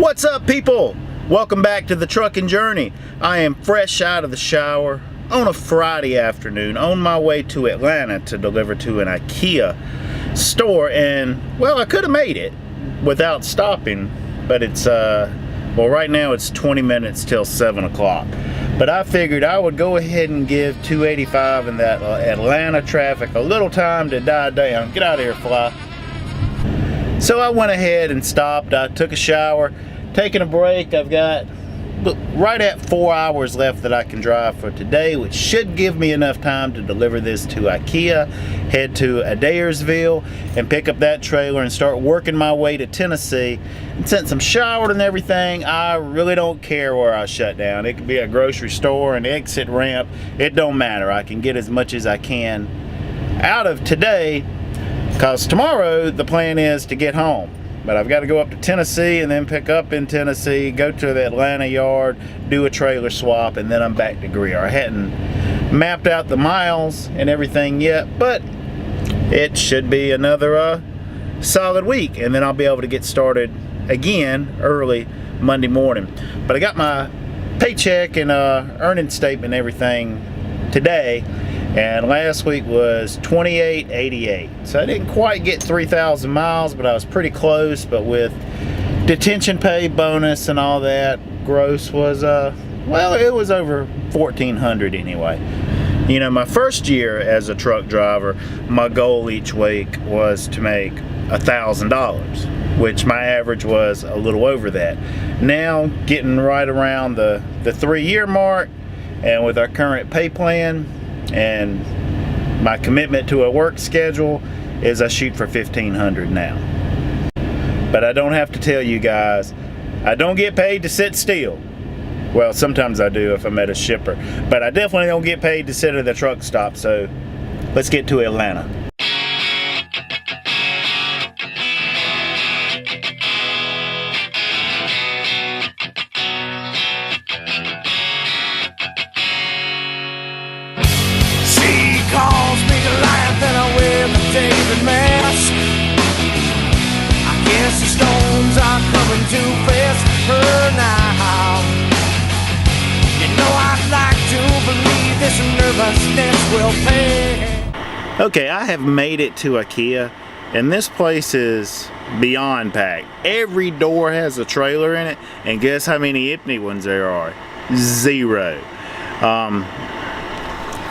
What's up, people? Welcome back to the trucking journey. I am fresh out of the shower on a Friday afternoon on my way to Atlanta to deliver to an IKEA store, and well, I could have made it without stopping, but it's well, right now it's 20 minutes till 7 o'clock. But I figured I would go ahead and give 285 in that Atlanta traffic a little time to die down. Get out of here, fly. So I went ahead and stopped. I took a shower, taking a break. I've got right at 4 hours left that I can drive for today, which should give me enough time to deliver this to IKEA, head to Adairsville, and pick up that trailer and start working my way to Tennessee. And since I'm showered and everything, I really don't care where I shut down. It could be a grocery store, an exit ramp, it don't matter. I can get as much as I can out of today, because tomorrow the plan is to get home. But I've got to go up to Tennessee and then pick up in Tennessee, go to the Atlanta yard, do a trailer swap, and then I'm back to Greer. I hadn't mapped out the miles and everything yet, but it should be another solid week, and then I'll be able to get started again early Monday morning. But I got my paycheck and earnings statement and everything today, and last week was 2888. So I didn't quite get 3,000 miles, but I was pretty close. But with detention pay, bonus, and all that, gross was well, it was over 1,400 anyway. You know, my first year as a truck driver, my goal each week was to make $1,000, which my average was a little over that. Now, getting right around the 3-year mark, and with our current pay plan and my commitment to a work schedule, is I shoot for 1,500 now. But I don't have to tell you guys, I don't get paid to sit still. Well, sometimes I do if I'm at a shipper, but I definitely don't get paid to sit at the truck stop. So let's get to Atlanta. David mask. I guess the stones are coming too fast for now. You know, I'd like to believe this nervousness will pay. Okay, I have made it to IKEA, and this place is beyond packed. Every door has a trailer in it, and guess how many empty ones there are? 0.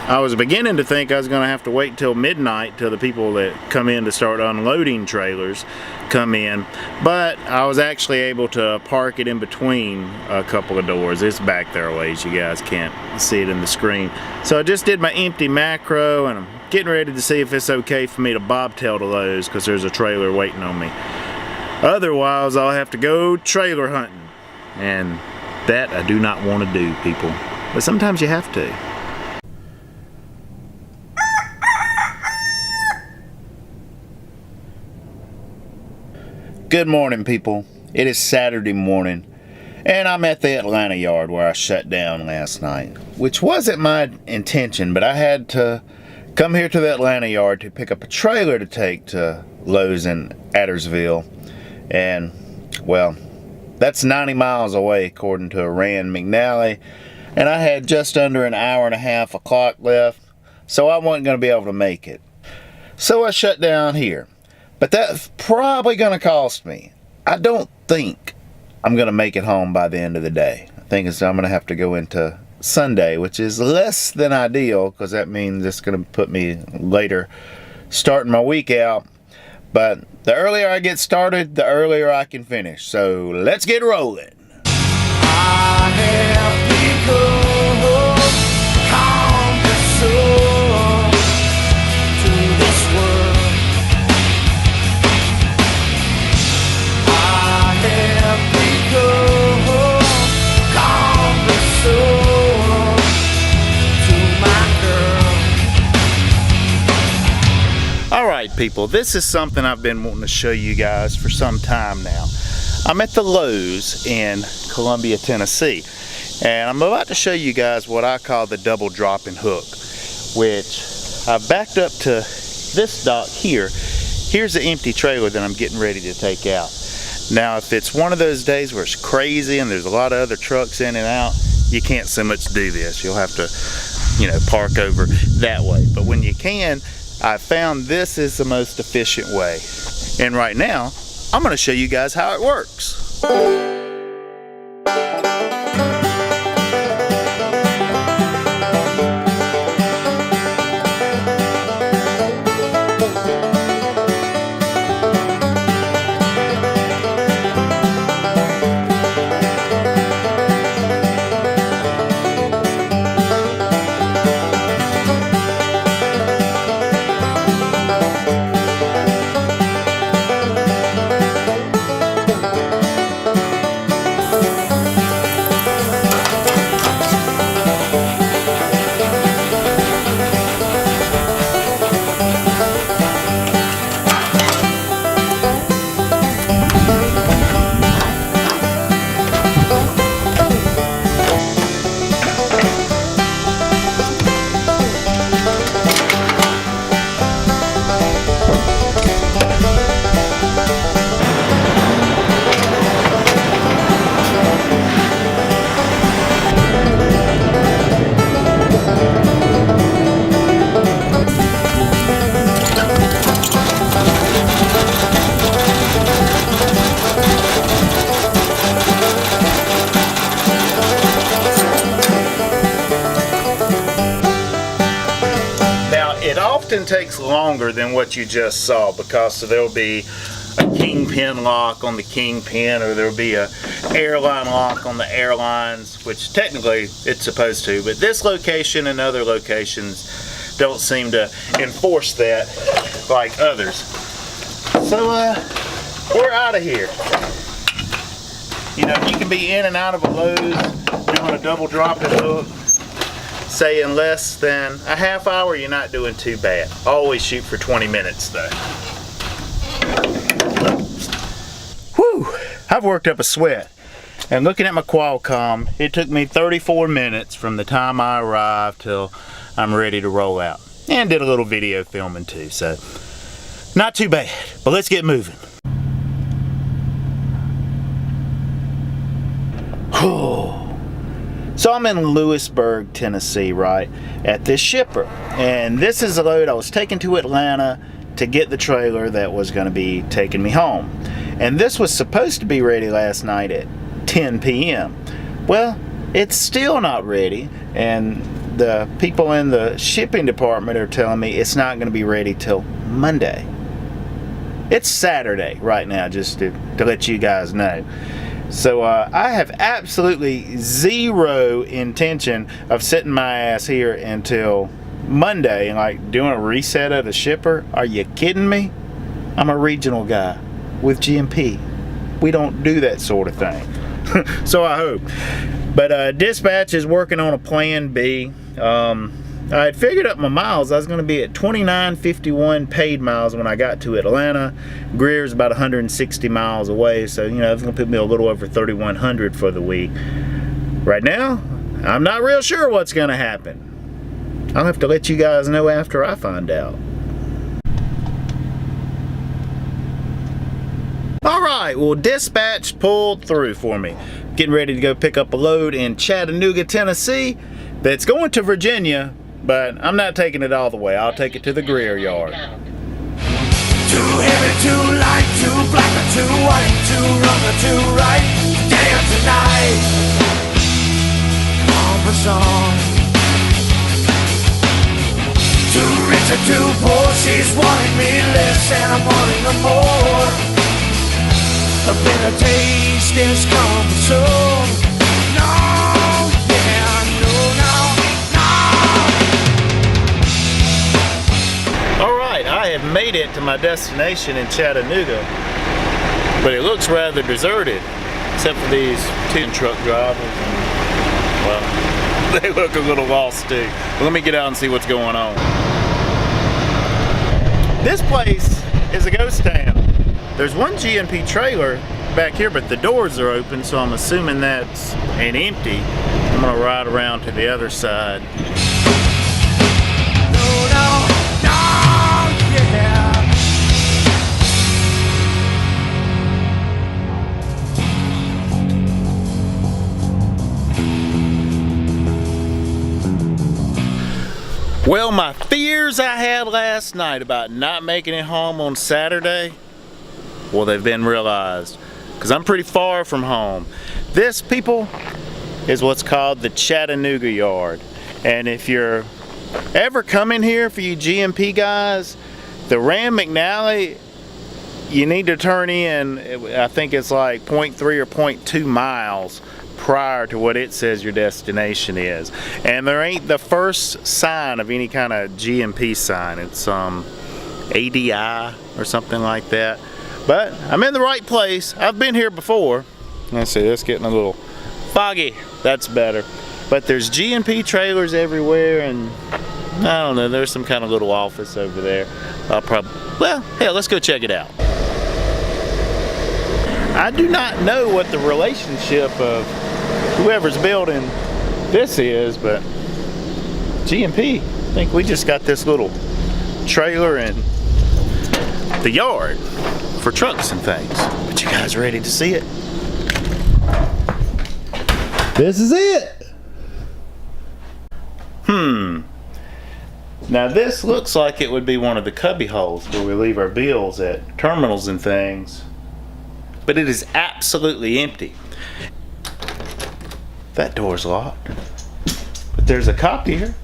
I was beginning to think I was going to have to wait till midnight till the people that come in to start unloading trailers come in, but I was actually able to park it in between a couple of doors. It's back there a ways, you guys can't see it in the screen. So I just did my empty macro, and I'm getting ready to see if it's okay for me to bobtail to Lowe's, because there's a trailer waiting on me. Otherwise, I'll have to go trailer hunting, and that I do not want to do, people. But sometimes you have to. Good morning, people. It is Saturday morning, and I'm at the Atlanta yard where I shut down last night, which wasn't my intention, but I had to come here to the Atlanta yard to pick up a trailer to take to Lowe's in Adairsville. And, well, that's 90 miles away according to Rand McNally, and I had just under an hour and a half of clock left, so I wasn't going to be able to make it. So I shut down here. But that's probably going to cost me. I don't think I'm going to make it home by the end of the day. I think I'm going to have to go into Sunday, which is less than ideal, because that means it's going to put me later starting my week out. But the earlier I get started, the earlier I can finish. So let's get rolling. I have become Cumbersome to this world. Alright, people, this is something I've been wanting to show you guys for some time now. I'm at the Lowe's in Columbia, Tennessee, and I'm about to show you guys what I call the double dropping hook, which I've backed up to this dock here. Here's the empty trailer that I'm getting ready to take out. Now, if it's one of those days where it's crazy and there's a lot of other trucks in and out, you can't so much do this. You'll have to, park over that way. But when you can, I found this is the most efficient way. And right now, I'm going to show you guys how it works. Often takes longer than what you just saw because there'll be a kingpin lock on the kingpin, or there'll be a airline lock on the airlines, which technically it's supposed to, but this location and other locations don't seem to enforce that like others. So we're out of here. You can be in and out of a Lowe's doing a double drop and hook. Say in less than a half hour, you're not doing too bad. Always shoot for 20 minutes though. Whew, I've worked up a sweat. And looking at my Qualcomm, it took me 34 minutes from the time I arrived till I'm ready to roll out. And did a little video filming too, so not too bad. But let's get moving. So I'm in Lewisburg, Tennessee, right, at this shipper. And this is a load I was taking to Atlanta to get the trailer that was going to be taking me home. And this was supposed to be ready last night at 10 p.m. Well, it's still not ready. And the people in the shipping department are telling me it's not going to be ready till Monday. It's Saturday right now, just to let you guys know. So I have absolutely zero intention of sitting my ass here until Monday and like doing a reset of the shipper. Are you kidding me? I'm a regional guy with G&P. We don't do that sort of thing. So I hope. But dispatch is working on a plan B. I had figured up my miles. I was going to be at 2951 paid miles when I got to Atlanta. Greer's about 160 miles away, so it's going to put me a little over 3,100 for the week. Right now, I'm not real sure what's going to happen. I'll have to let you guys know after I find out. Alright, well, dispatch pulled through for me. Getting ready to go pick up a load in Chattanooga, Tennessee that's going to Virginia. But I'm not taking it all the way. I'll take it to the Greer yard. Too heavy, too light, too black or too white, too wrong or too right. Day or tonight. Cumbersome. Too rich or too poor. She's wanting me less and I'm wanting her more. A bitter taste is cumbersome. I have made it to my destination in Chattanooga, but it looks rather deserted, except for these tin truck drivers. And, well, they look a little lost too. But let me get out and see what's going on. This place is a ghost town. There's one G&P trailer back here, but the doors are open, so I'm assuming that's an empty. I'm gonna ride around to the other side. Well, my fears I had last night about not making it home on Saturday, well, they've been realized, because I'm pretty far from home. This, people, is what's called the Chattanooga yard. And if you're ever coming here, for you G&P guys, the Ram McNally, you need to turn in, I think it's like 0.3 or 0.2 miles prior to what it says your destination is. And there ain't the first sign of any kind of G&P sign. It's ADI or something like that. But I'm in the right place. I've been here before. Let's see, that's getting a little foggy. That's better. But there's G&P trailers everywhere, and I don't know, there's some kind of little office over there. I'll probably, well, hell, let's go check it out. I do not know what the relationship of whoever's building this is, but G&P, I think we just got this little trailer in the yard for trucks and things. But you guys ready to see it? This is it. Now this looks like it would be one of the cubby holes where we leave our bills at terminals and things, but it is absolutely empty. That door's locked, but there's a copier.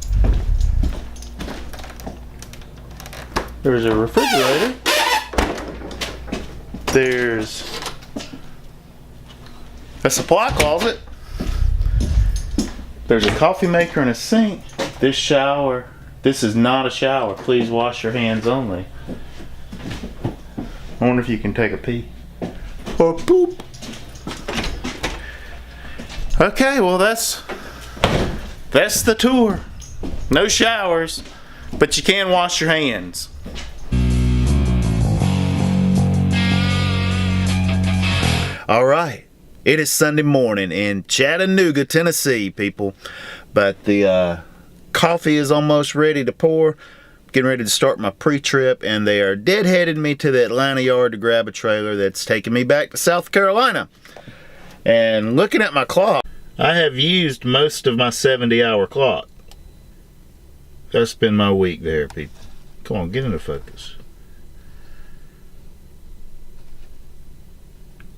There's a refrigerator. There's a supply closet. There's a coffee maker and a sink. This shower, this is not a shower. Please wash your hands only. I wonder if you can take a pee or poop. Okay, well that's the tour. No showers, but you can wash your hands. All right, it is Sunday morning in Chattanooga, Tennessee, people. But the coffee is almost ready to pour. Getting ready to start my pre-trip, and they are dead-headed me to the Atlanta yard to grab a trailer that's taking me back to South Carolina. And looking at my clock, I have used most of my 70-hour clock. Gotta spend my week there, people. Come on, get into focus.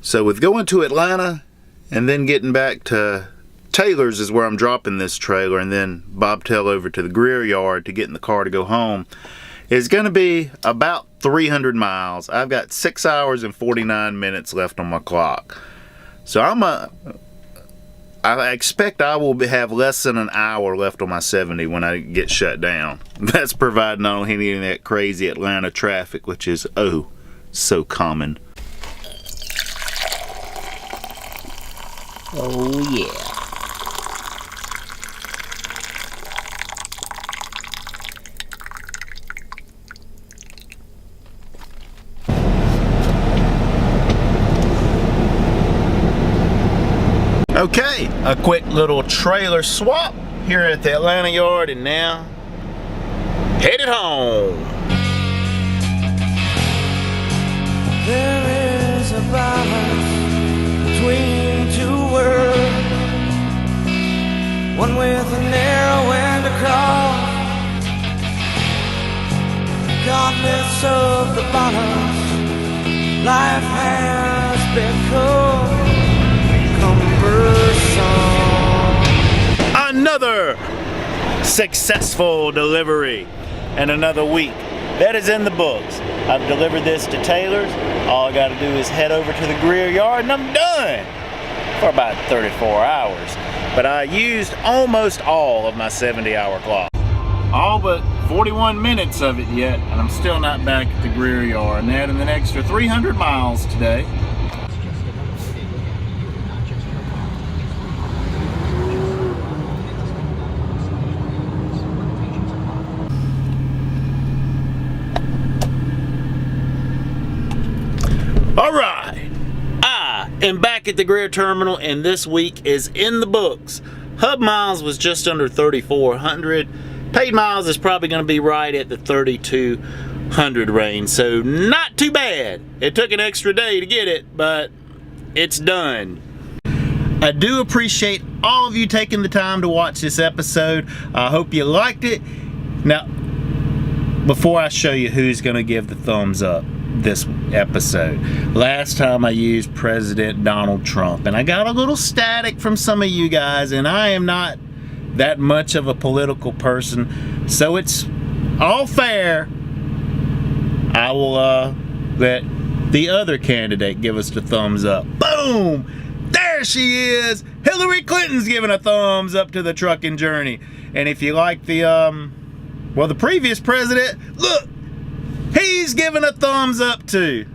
So with going to Atlanta and then getting back to Taylor's is where I'm dropping this trailer, and then bobtail over to the Greer yard to get in the car to go home, is going to be about 300 miles. I've got 6 hours and 49 minutes left on my clock. So I expect I will have less than an hour left on my 70 when I get shut down. That's providing I don't hit any of that crazy Atlanta traffic, which is, oh, so common. Oh yeah. Okay, a quick little trailer swap here at the Atlanta yard, and now headed home. There is a balance between two worlds, one with a narrow end across. Regardless of the balance, life has become cumbersome. Another successful delivery and another week that is in the books. I've delivered this to Taylor's. All I got to do is head over to the Greer yard and I'm done for about 34 hours. But I used almost all of my 70-hour clock. All but 41 minutes of it yet, and I'm still not back at the Greer yard. And adding an extra 300 miles today. Alright, I am back at the Greer terminal, and this week is in the books. Hub miles was just under 3,400. Paid miles is probably going to be right at the 3,200 range, so not too bad. It took an extra day to get it, but it's done. I do appreciate all of you taking the time to watch this episode. I hope you liked it. Now, before I show you who's going to give the thumbs up this episode, last time I used President Donald Trump, and I got a little static from some of you guys, and I am not that much of a political person, so it's all fair. I will let the other candidate give us the thumbs up. Boom! There she is! Hillary Clinton's giving a thumbs up to the trucking journey. And if you like the previous president, look, he's giving a thumbs up too.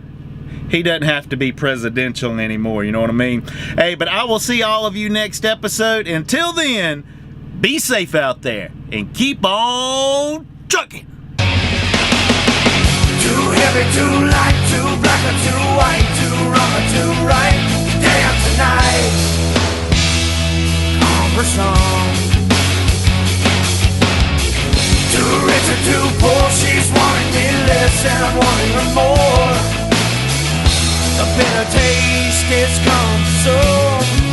He doesn't have to be presidential anymore, you know what I mean? Hey, but I will see all of you next episode. Until then, be safe out there and keep on trucking. Too heavy, too light, too black or too white, too wrong or too right. Damn tonight, Cumbersome. Too rich or too poor, she's wanting me less and I'm wanting her more. The bitter taste is Cumbersome.